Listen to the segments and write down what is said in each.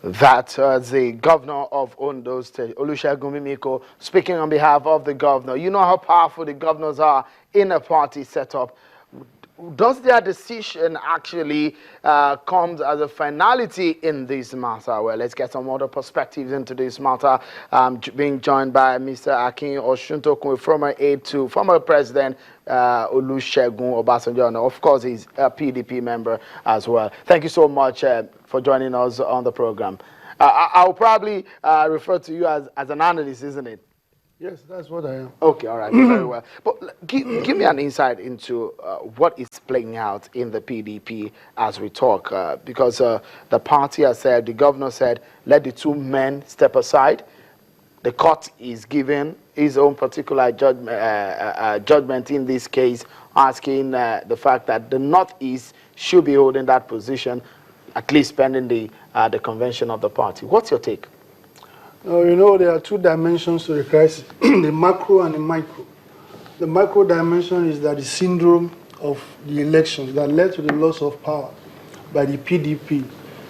That the governor of Ondo State, Olusegun Mimiko, speaking on behalf of the governor. You know how powerful the governors are in a party setup. Does their decision actually comes as a finality in this matter? Well, let's get some other perspectives into this matter. Being joined by Mr. Akin Osuntokun, former aide to former President Olusegun Obasanjo, and of course, he's a PDP member as well. Thank you so much for joining us on the program. I'll probably refer to you as an analyst, isn't it? Yes, that's what I am. Okay, all right, very well. But give me an insight into what is playing out in the PDP as we talk, because the party has said, the governor said, let the two men step aside. The court is giving his own particular judgment in this case, asking the fact that the Northeast should be holding that position, at least pending the convention of the party. What's your take? You know, there are two dimensions to the crisis, the macro and the micro. The macro dimension is that the syndrome of the elections that led to the loss of power by the PDP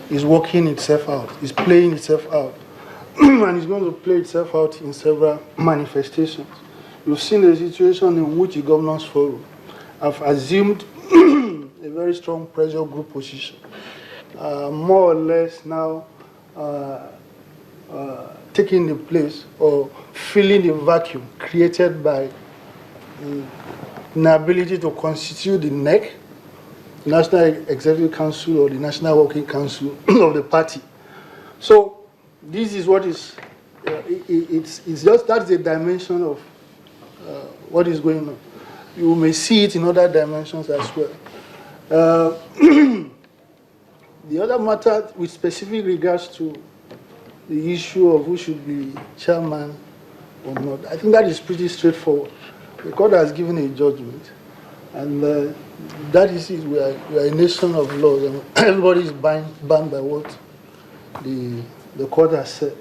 is working itself out, is playing itself out, and it's going to play itself out in several manifestations. You've seen the situation in which the governors forum have assumed a very strong pressure group position, more or less now taking the place or filling the vacuum created by the inability to constitute the NEC, National Executive Council, or the National Working Council of the party. So this is what is, it's just, that's the dimension of what is going on. You may see it in other dimensions as well. The other matter with specific regards to the issue of who should be chairman or not, I think that is pretty straightforward. The court has given a judgment, and that is it. We are a nation of laws, and everybody is bound by what the court has said.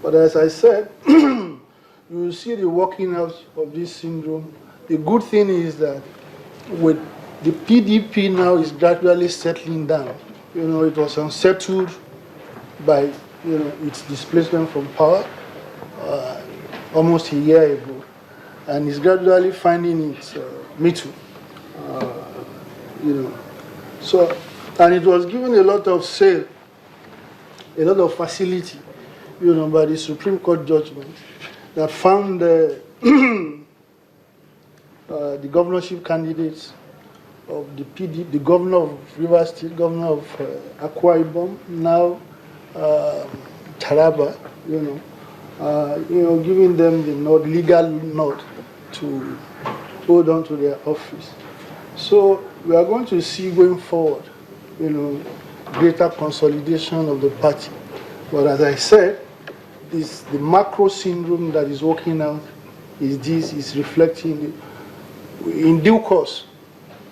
But as I said, you will see the working out of this syndrome. The good thing is that with the PDP now is gradually settling down. You know, it was unsettled by its displacement from power almost a year ago, and is gradually finding its mettle. So, and it was given a lot of say, a lot of facility, by the Supreme Court judgment that found the governorship candidates of the PDP, the governor of Rivers State, governor of Akwa Ibom, now Taraba, giving them the legal nod to hold on to their office. So we are going to see going forward, greater consolidation of the party. But as I said, the macro syndrome that is working out is reflecting. In due course,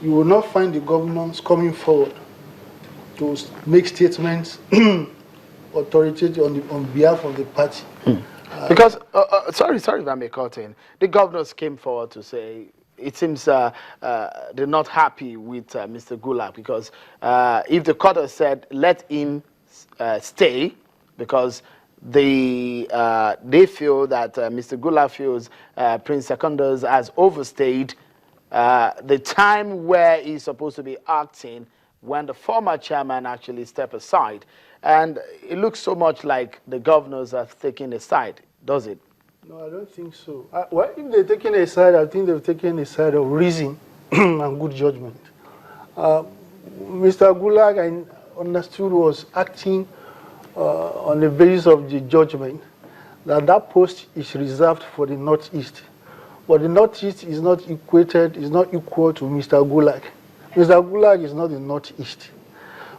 you will not find the governors coming forward to make statements authoritative on behalf of the party. Because, sorry if I may cut in, the governors came forward to say it seems they're not happy with Mr. Gulak, because if the court has said let him stay, because they feel that Mr. Gulak feels Prince Secondus has overstayed the time where he's supposed to be acting when the former chairman actually stepped aside. And it looks so much like the governors are taking a side, does it? No, I don't think so. Well, if they're taking a side, I think they've taken a side of reason and good judgment. Mr. Gulak, I understood, was acting on the basis of the judgment that post is reserved for the Northeast. But the Northeast is not equated, is not equal to Mr. Gulak. Mr. Gulak is not the Northeast,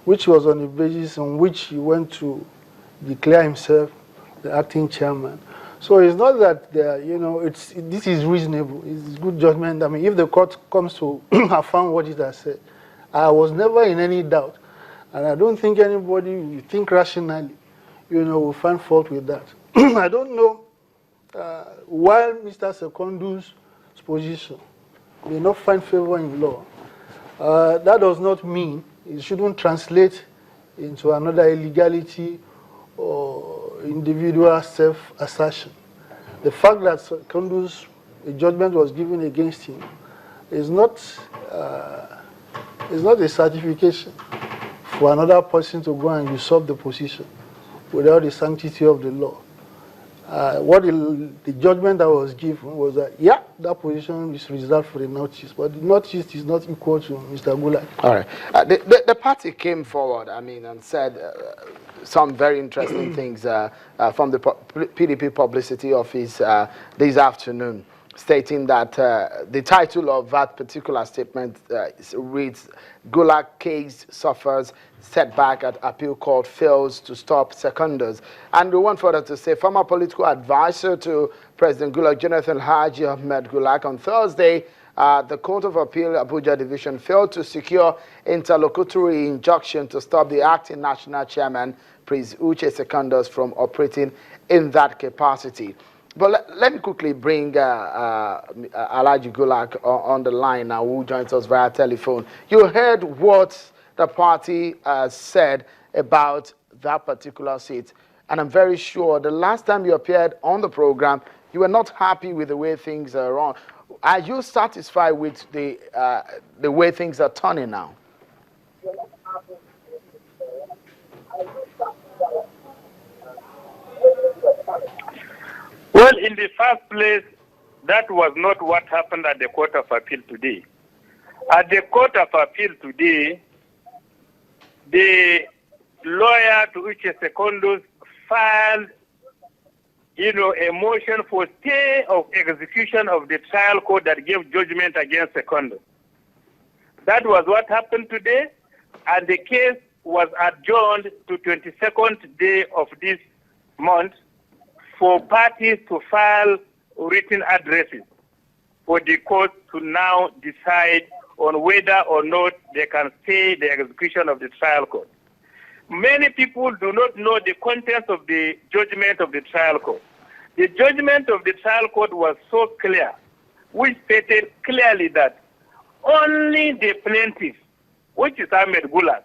which was on the basis on which he went to declare himself the acting chairman. So it's not that this is reasonable. It's good judgment. I mean, if the court comes to affirm what it has said, I was never in any doubt, and I don't think anybody will think rationally, will find fault with that. I don't know why Mr. Secondus' position may not find favor in law. That does not mean it shouldn't translate into another illegality or individual self-assertion. The fact that Secondo's a judgment was given against him is not a certification for another person to go and usurp the position without the sanctity of the law. The judgment that was given was that, yeah, that position is reserved for the Northeast, but the Northeast is not equal to Mr. Gulak. All right. The party came forward, and said some very interesting things from the PDP publicity office this afternoon, stating that the title of that particular statement reads, Gulak case suffers setback at appeal court fails to stop secondos. And we went further to say former political advisor to President Gulak, Jonathan Haji Ahmed Gulak, on Thursday, the Court of Appeal Abuja Division failed to secure interlocutory injunction to stop the acting national chairman, Prince Uche Secondos, from operating in that capacity. But let me quickly bring Alhaji Gulak on the line now, who joins us via telephone. You heard what the party said about that particular seat, and I'm very sure the last time you appeared on the program, you were not happy with the way things are on. Are you satisfied with the way things are turning now? Well, in the first place, that was not what happened at the Court of Appeal today. At the Court of Appeal today, the lawyer to Uche Secondos filed, a motion for stay of execution of the trial court that gave judgment against Secondos. That was what happened today, and the case was adjourned to 22nd day of this month for parties to file written addresses for the court to now decide on whether or not they can stay the execution of the trial court. Many people do not know the contents of the judgment of the trial court. The judgment of the trial court was so clear, which stated clearly that only the plaintiff, which is Ahmed Gulak,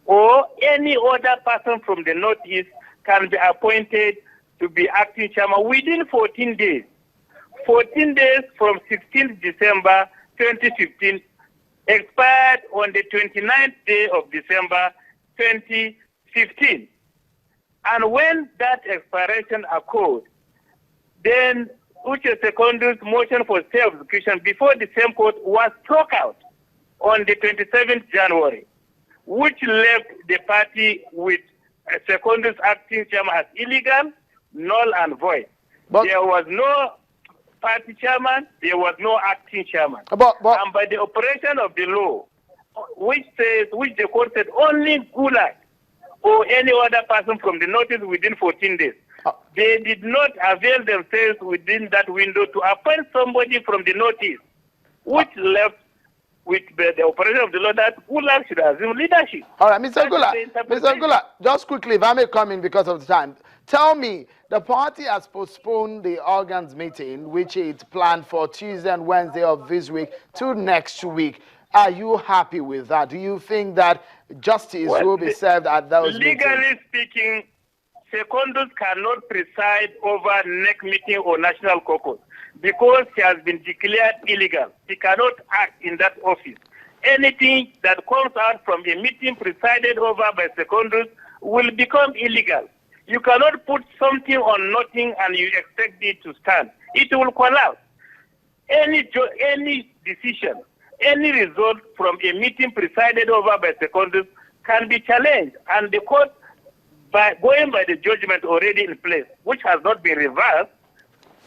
or any other person from the Northeast can be appointed to be acting chairman within 14 days. 14 days from 16th December 2015, expired on the 29th day of December 2015. And when that expiration occurred, then Uche Secondos' motion for stay of execution before the same court was struck out on the 27th January, which left the party with Secondos acting chairman as illegal, null and void. But there was no party chairman, there was no acting chairman. And by the operation of the law, which the court said only Gulak or any other person from the notice within 14 days, they did not avail themselves within that window to appoint somebody from the notice, which left with the operation of the law that Gulak should assume leadership. All right, Mr. Gulak, just quickly, if I may come in because of the time, tell me, the party has postponed the organs meeting, which is planned for Tuesday and Wednesday of this week, to next week. Are you happy with that? Do you think that justice will be served at those meetings? Legally speaking, Secondos cannot preside over next meeting or national caucus because he has been declared illegal. He cannot act in that office. Anything that comes out from a meeting presided over by Secondos will become illegal. You cannot put something on nothing and you expect it to stand. It will collapse. Any decision, any result from a meeting presided over by Secondos can be challenged, and the court, by going by the judgment already in place, which has not been reversed,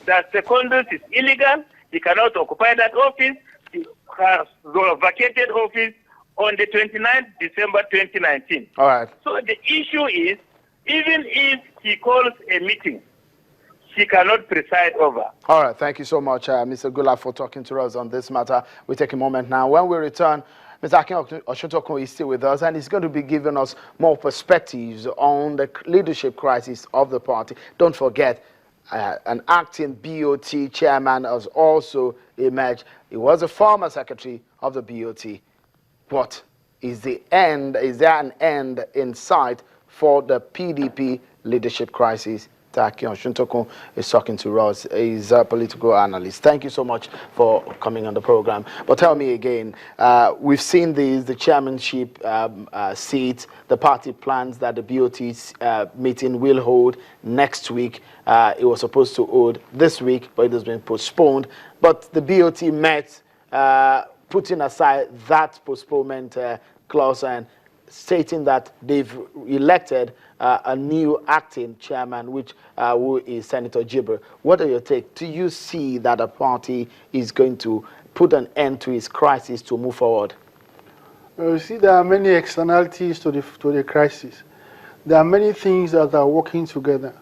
that Secondos is illegal, he cannot occupy that office, he has vacated office on the 29th December 2019. All right. So the issue is, even if he calls a meeting, she cannot preside over. All right. Thank you so much, Mr. Gulak, for talking to us on this matter. We'll take a moment now. When we return, Mr. Akin Oshotokun is still with us, and he's going to be giving us more perspectives on the leadership crisis of the party. Don't forget, an acting BOT chairman has also emerged. He was a former secretary of the BOT. What is the end? Is there an end in sight for the PDP leadership crisis. Takion Shuntokun is talking to us. He's a political analyst. Thank you so much for coming on the program. But tell me again, we've seen the chairmanship seat, the party plans that the BOT meeting will hold next week. It was supposed to hold this week, but it has been postponed. But the BOT met, putting aside that postponement clause and stating that they've elected a new acting chairman, who is Senator Gibber. What are your takes? Do you see that a party is going to put an end to its crisis to move forward? You see, there are many externalities to the crisis. There are many things that are working together,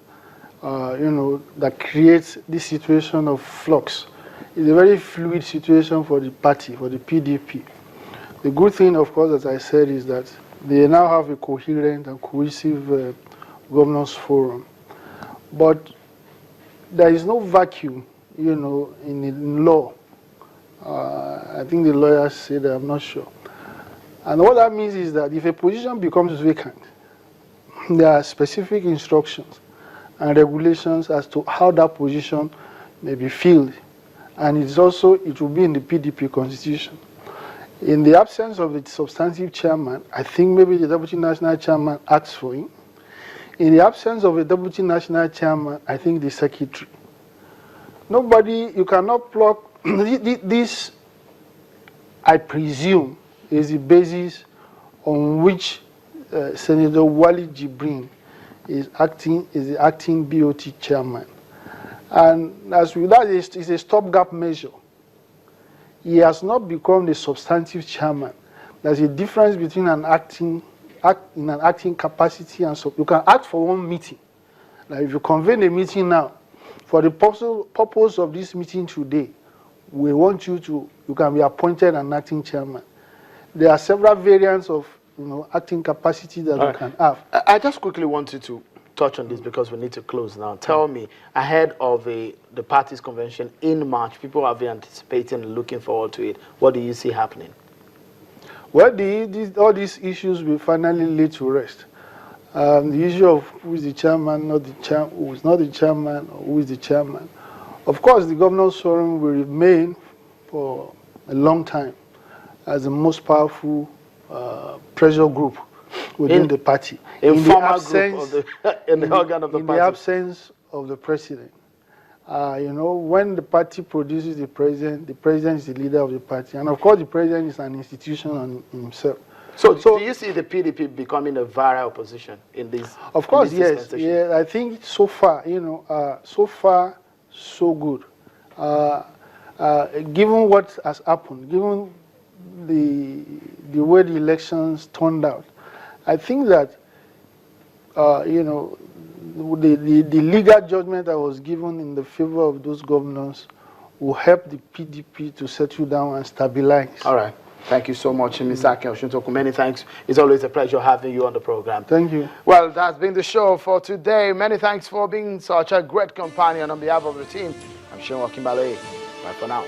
that creates this situation of flux. It's a very fluid situation for the party, for the PDP. The good thing, of course, as I said, is that they now have a coherent and cohesive governance forum. But there is no vacuum, in law. I think the lawyers said that, I'm not sure. And what that means is that if a position becomes vacant, there are specific instructions and regulations as to how that position may be filled. And it will be in the PDP constitution. In the absence of the substantive chairman, I think maybe the deputy national chairman acts for him. In the absence of a deputy national chairman, I think the secretary. You cannot plug this, I presume, is the basis on which Senator Wali Jibrin is the acting BOT chairman. And as with that, it's a stopgap measure. He has not become the substantive chairman. There's a difference between in an acting capacity and so you can act for one meeting. Like if you convene a meeting now, for the purpose of this meeting today, we want you can be appointed an acting chairman. There are several variants of acting capacity that you can have. I just quickly wanted to touch on this because we need to close now. Tell me, ahead of the party's convention in March, people have been anticipating and looking forward to it. What do you see happening? Well, all these issues will finally lead to rest. The issue of who is the chairman, who is not the chairman, or who is the chairman. Of course, the governor's forum will remain for a long time as the most powerful pressure group within the party. In the absence of the president. When the party produces the president is the leader of the party. And of course, the president is an institution on himself. So do you see the PDP becoming a viral opposition in this? Of course, yes. Yeah, I think so far, so good. Given what has happened, given the way the elections turned out, I think that, the legal judgment that was given in the favor of those governors will help the PDP to settle down and stabilize. All right. Thank you so much, Mr. Akin Oshuntoku. Many thanks. It's always a pleasure having you on the program. Thank you. Well, that's been the show for today. Many thanks for being such a great companion on behalf of the team. I'm Sean Wakimbale. Bye for now.